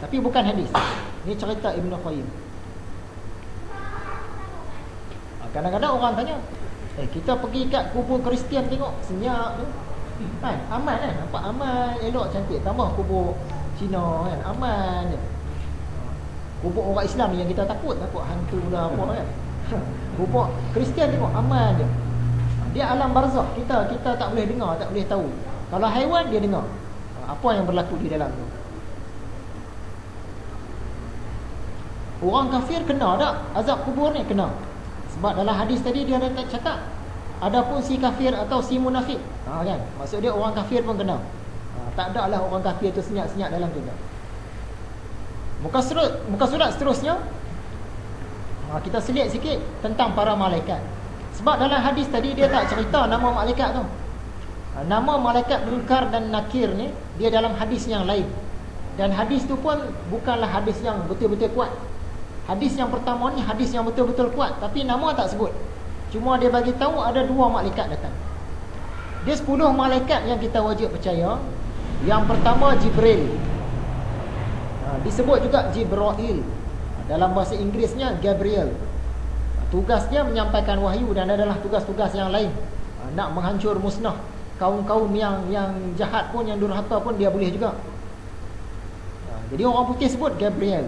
Tapi bukan hadis. Ini cerita Ibn Qayyim. Kadang-kadang orang tanya, kita pergi kat kubur Kristian tengok, senyap tu kan, aman kan, nampak aman, elok, cantik. Tambah kubur Cina kan, aman je. Kubur orang Islam ni yang kita takut hantu dah apa kan. Kubur Kristian tengok aman je. Dia alam barzakh, kita tak boleh dengar, tak boleh tahu. Kalau haiwan dia dengar apa yang berlaku di dalam tu. Orang kafir kena tak azab kubur ni? Kena. Sebab dalam hadis tadi dia ada cakap, adapun si kafir atau si munafik, kan, maksud dia orang kafir pun kena. Tak ada lah orang kafir tu senyap-senyap dalam tu. Muka surat seterusnya, kita selit sikit tentang para malaikat. Sebab dalam hadis tadi dia tak cerita nama malaikat tu. Nama malaikat Munkar dan Nakir ni dia dalam hadis yang lain. Dan hadis tu pun bukanlah hadis yang betul-betul kuat. Hadis yang pertama ni hadis yang betul-betul kuat, tapi nama tak sebut. Cuma dia bagi tahu ada 2 malaikat datang. Dia 10 malaikat yang kita wajib percaya. Yang pertama Jibril. Disebut juga Jibrail. Dalam bahasa Inggerisnya Gabriel. Tugasnya menyampaikan wahyu dan adalah tugas-tugas yang lain. Nak menghancur musnah kaum-kaum yang jahat pun, yang durhaka pun dia boleh juga. Jadi orang putih sebut Gabriel.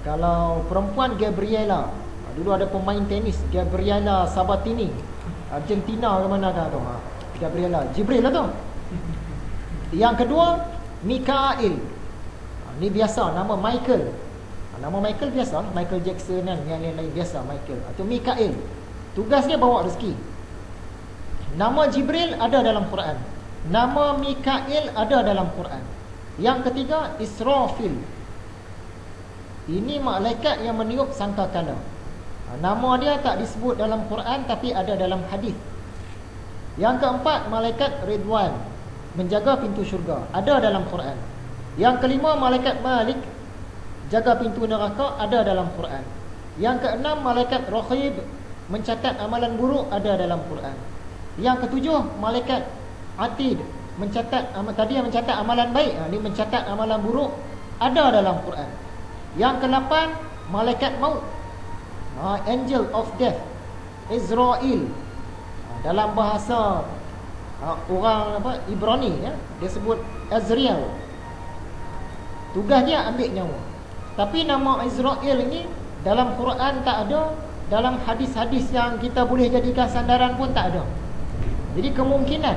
Kalau perempuan Gabriela. Dulu ada pemain tenis Gabriela Sabatini, Argentina ke mana kan tu. Gabriela, Jibril lah tu. Yang kedua Mikail. Ni biasa nama Michael. Nama Michael biasa, Michael Jackson kan, yang lain-lain biasa Michael atau Mikail. Tugasnya bawa rezeki. Nama Jibril ada dalam Quran. Nama Mikail ada dalam Quran. Yang ketiga Israfil. Ini malaikat yang meniup sangkakala. Nama dia tak disebut dalam Quran tapi ada dalam hadis. Yang keempat malaikat Ridwan, menjaga pintu syurga, ada dalam Quran. Yang kelima malaikat Malik, jaga pintu neraka, ada dalam Quran. Yang keenam malaikat Raqib, mencatat amalan buruk, ada dalam Quran. Yang ketujuh malaikat Atid, mencatat tadi yang mencatat amalan baik, ini mencatat amalan buruk, ada dalam Quran. Yang ke-8 malaikat maut, angel of death, Israel. Dalam bahasa orang Ibrani ya, dia sebut Azrael. Tugasnya ambil nyawa. Tapi nama Israel ini dalam Quran tak ada, dalam hadis-hadis yang kita boleh jadikan sandaran pun tak ada. Jadi kemungkinan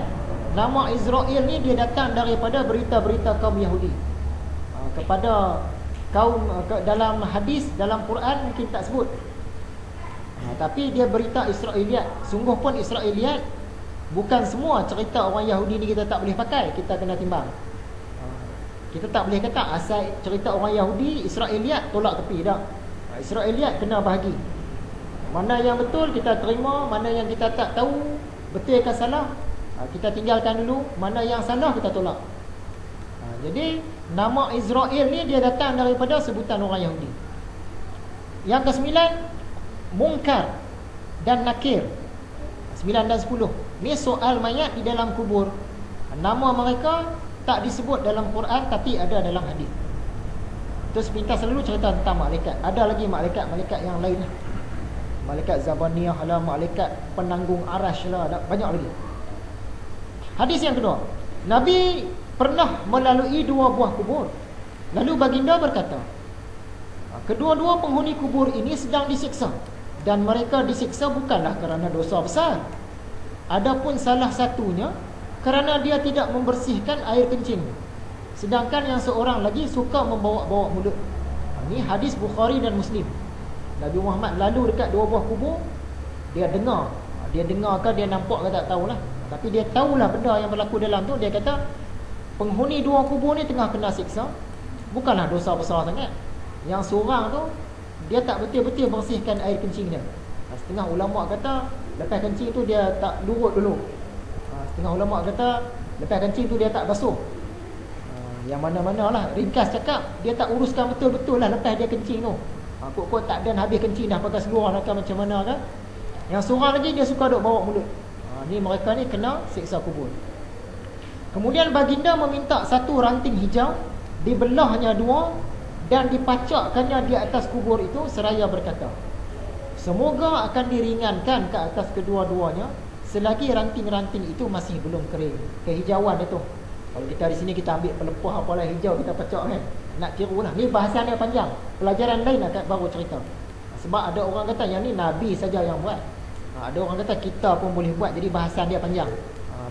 nama Israel ni dia datang daripada berita-berita kaum Yahudi kepada kaum, dalam hadis, dalam Quran mungkin tak sebut. Tapi dia berita Israeliat. Sungguh pun Israeliat, bukan semua cerita orang Yahudi ni kita tak boleh pakai, kita kena timbang. Kita tak boleh kata asal cerita orang Yahudi Israeliat tolak tepi dah. Israeliat kena bahagi. Mana yang betul kita terima, mana yang kita tak tahu betul ke salah, kita tinggalkan dulu. Mana yang salah kita tolak. Jadi nama Israel ni dia datang daripada sebutan orang Yahudi. Yang ke-9 Munkar dan Nakir. 9 dan 10. Ni soal mayat di dalam kubur. Nama mereka tak disebut dalam Quran tapi ada dalam hadis. Terus pintas selalu cerita tentang malaikat. Ada lagi malaikat yang lain lah. Malaikat Zabaniyah lah, malaikat penanggung arash lah, banyak lagi. Hadis yang kedua, Nabi pernah melalui 2 buah kubur. Lalu baginda berkata, kedua-dua penghuni kubur ini sedang disiksa, dan mereka disiksa bukanlah kerana dosa besar. Adapun salah satunya kerana dia tidak membersihkan air kencing, sedangkan yang seorang lagi suka membawa-bawa mulut. Ini hadis Bukhari dan Muslim. Nabi Muhammad lalu dekat 2 buah kubur. Dia dengar ke dia nampak ke tak tahulah, tapi dia tahulah benda yang berlaku dalam tu. Dia kata penghuni 2 kubur ni tengah kena siksa, bukanlah dosa besar sangat. Yang seorang tu dia tak betul-betul bersihkan air kencing dia. Setengah ulama kata lepas kencing tu dia tak lurut dulu. Setengah ulama kata lepas kencing tu dia tak basuh. Yang mana-mana lah, ringkas cakap, dia tak uruskan betul-betul lah lepas dia kencing tu. Kok tak dan habis kencing dah pakai seluar lah kan, macam mana kan. Yang seorang lagi dia suka duk bawa mulut. Ni mereka ni kena siksa kubur. Kemudian baginda meminta satu ranting hijau, dibelahnya 2, dan dipacakkannya di atas kubur itu seraya berkata, semoga akan diringankan ke atas kedua-duanya selagi ranting-ranting itu masih belum kering. Kehijauan itu, kalau kita di sini kita ambil pelepah apalah hijau kita pecak kan, nak kira lah. Ni bahasannya panjang, pelajaran lain akan baru cerita. Sebab ada orang kata yang ni Nabi saja yang buat, ada orang kata kita pun boleh buat. Jadi bahasan dia panjang,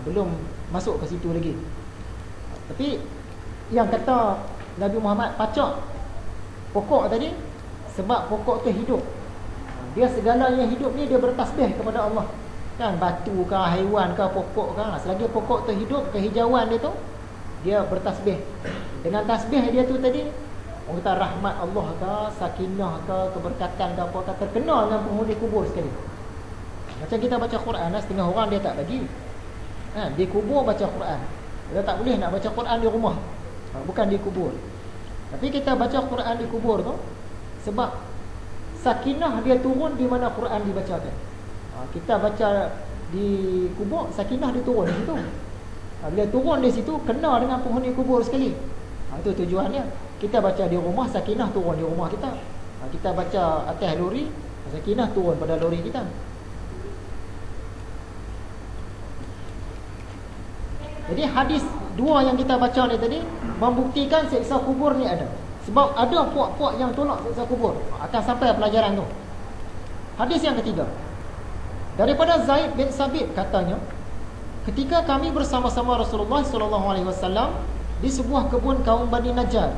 belum masuk ke situ lagi. Tapi yang kata Nabi Muhammad pacak pokok tadi, sebab pokok tu hidup. Dia segala yang hidup ni dia bertasbih kepada Allah. Kan, batu ke, haiwan ke, pokok ke, selagi pokok tu hidup, kehijauan dia tu, dia bertasbih. Dengan tasbih dia tu tadi, orang kata rahmat Allah ke, sakinah ke, keberkatan ke, apa ke, terkenal dengan penghuni kubur sekali. Macam kita baca Quran, setengah orang dia tak bagi. Di kubur baca Quran. Dia tak boleh nak baca Quran di rumah, bukan di kubur. Tapi kita baca Quran di kubur tu sebab sakinah dia turun di mana Quran dibacakan. Kita baca di kubur, sakinah dia turun di situ. Bila turun di situ, kena dengan penghuni kubur sekali. Itu tujuannya. Kita baca di rumah, sakinah turun di rumah kita. Kita baca atas lori, sakinah turun pada lori kita. Jadi hadis dua yang kita baca ni tadi membuktikan siksa kubur ni ada. Sebab ada puak-puak yang tolak siksa kubur. Akan sampai pelajaran tu. Hadis yang ketiga, daripada Zaid bin Sabit katanya, ketika kami bersama-sama Rasulullah SAW di sebuah kebun kaum Bani Najjar,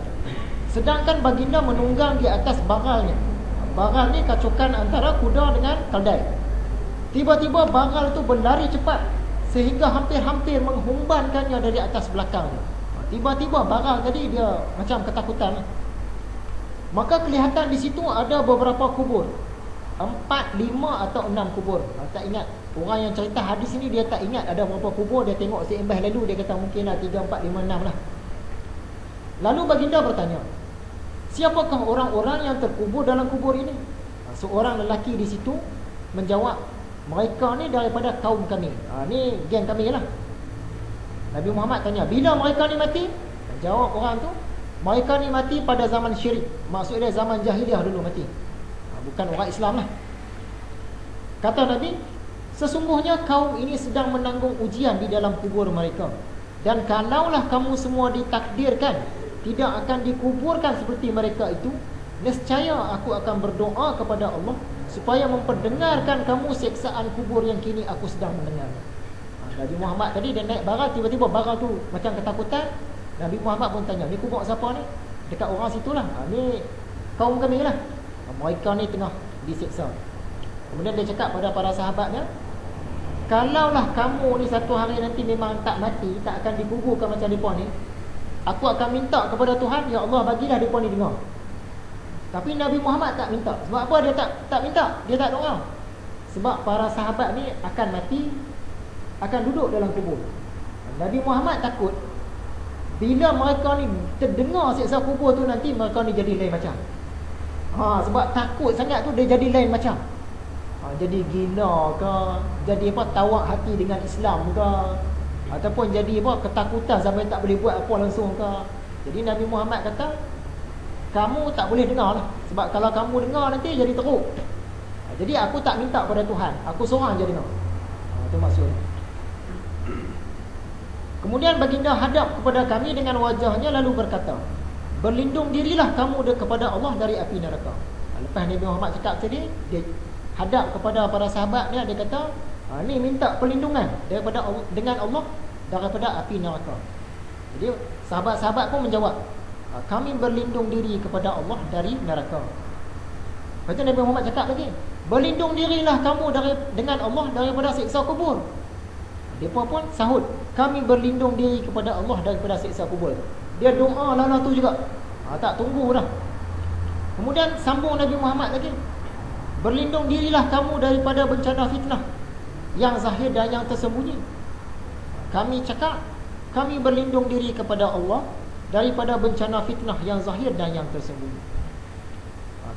sedangkan baginda menunggang di atas bagalnya. Bagal ni kacukan antara kuda dengan keldai. Tiba-tiba bagal itu berlari cepat sehingga hampir-hampir menghumbankannya dari atas belakang. Tiba-tiba bagal tadi dia macam ketakutan. Maka kelihatan di situ ada beberapa kubur, 4, 5 atau 6 kubur. Tak ingat. Orang yang cerita hadis ini dia tak ingat ada berapa kubur. Dia tengok seimbah lalu, dia kata mungkinlah 3, 4, 5, 6 lah. Lalu baginda bertanya, siapakah orang-orang yang terkubur dalam kubur ini? Seorang lelaki di situ menjawab, mereka ni daripada kaum kami. Ni geng kami lah. Nabi Muhammad tanya, bila mereka ni mati? Jawab orang tu, mereka ni mati pada zaman syirik. Maksudnya zaman jahiliah dulu mati, bukan orang Islam lah. Kata Nabi, sesungguhnya kaum ini sedang menanggung ujian di dalam kubur mereka. Dan kalaulah kamu semua ditakdirkan tidak akan dikuburkan seperti mereka itu, nescaya aku akan berdoa kepada Allah supaya memperdengarkan kamu siksaan kubur yang kini aku sedang mendengar. Nabi Muhammad tadi dia naik bagal, tiba-tiba bagal tu macam ketakutan. Nabi Muhammad pun tanya, ni kubur siapa ni? Dekat orang situlah. Ni kaum kami lah. Mereka ni tengah disiksa. Kemudian dia cakap pada para sahabatnya, kalaulah kamu ni satu hari nanti memang tak mati, tak akan dikuburkan macam mereka ni, aku akan minta kepada Tuhan, ya Allah bagilah mereka ni dengar. Tapi Nabi Muhammad tak minta. Sebab apa dia tak minta? Dia tak doa. Sebab para sahabat ni akan mati, akan duduk dalam kubur. Nabi Muhammad takut bila mereka ni terdengar siksa kubur tu, nanti mereka ni jadi lain macam. Sebab takut sangat tu, dia jadi lain macam. Jadi gila ke, jadi apa, tawak hati dengan Islam ke, ataupun jadi apa, ketakutan sampai tak boleh buat apa langsung ke. Jadi Nabi Muhammad kata, kamu tak boleh dengar lah. Sebab kalau kamu dengar nanti jadi teruk. Jadi aku tak minta pada Tuhan, aku seorang je dengar. Itu maksudnya. Kemudian baginda hadap kepada kami dengan wajahnya lalu berkata, berlindung dirilah kamu kepada Allah dari api neraka. Lepas Nabi Muhammad cakap tadi, dia hadap kepada para sahabatnya, dia kata, ni minta perlindungan daripada Allah, dengan Allah daripada api neraka. Jadi sahabat-sahabat pun menjawab, kami berlindung diri kepada Allah dari neraka. Lepas tu Nabi Muhammad cakap lagi, berlindung dirilah kamu dengan Allah daripada siksa kubur. Mereka pun sahut, kami berlindung diri kepada Allah daripada siksa kubur. Dia doa lah tu juga. Tak tunggu dah. Kemudian sambung Nabi Muhammad lagi, berlindung dirilah kamu daripada bencana fitnah yang zahir dan yang tersembunyi. Kami cakap, kami berlindung diri kepada Allah daripada bencana fitnah yang zahir dan yang tersembunyi.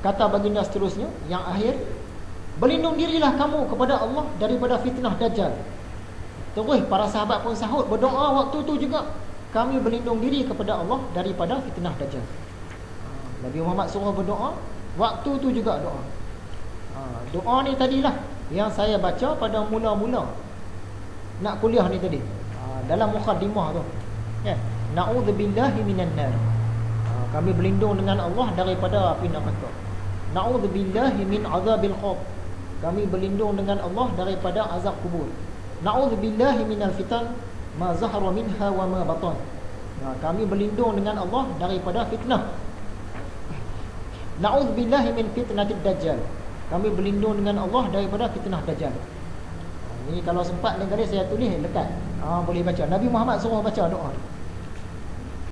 Kata baginda seterusnya, yang akhir, berlindung dirilah kamu kepada Allah daripada fitnah Dajjal. Terus para sahabat pun sahut, berdoa waktu tu juga, kami berlindung diri kepada Allah daripada fitnah Dajjal. Nabi Muhammad suruh berdoa, waktu tu juga doa. Doa ni tadilah yang saya baca pada mula-mula nak kuliah ni tadi, dalam mukhaddimah tu, ya. Na'udzubillahi minan nar. Kami berlindung dengan Allah daripada api neraka. Na'udzubillahi min azabil qabr. Kami berlindung dengan Allah daripada azab kubur. Na'udzubillahi minal fitan ma zahara minha wa ma batan. Kami berlindung dengan Allah daripada fitnah. Na'udzubillahi min fitnatid dajjal. Kami berlindung dengan Allah daripada fitnah dajjal. Ini kalau sempat lain kali saya tulis dekat. Boleh baca. Nabi Muhammad suruh baca doa ni.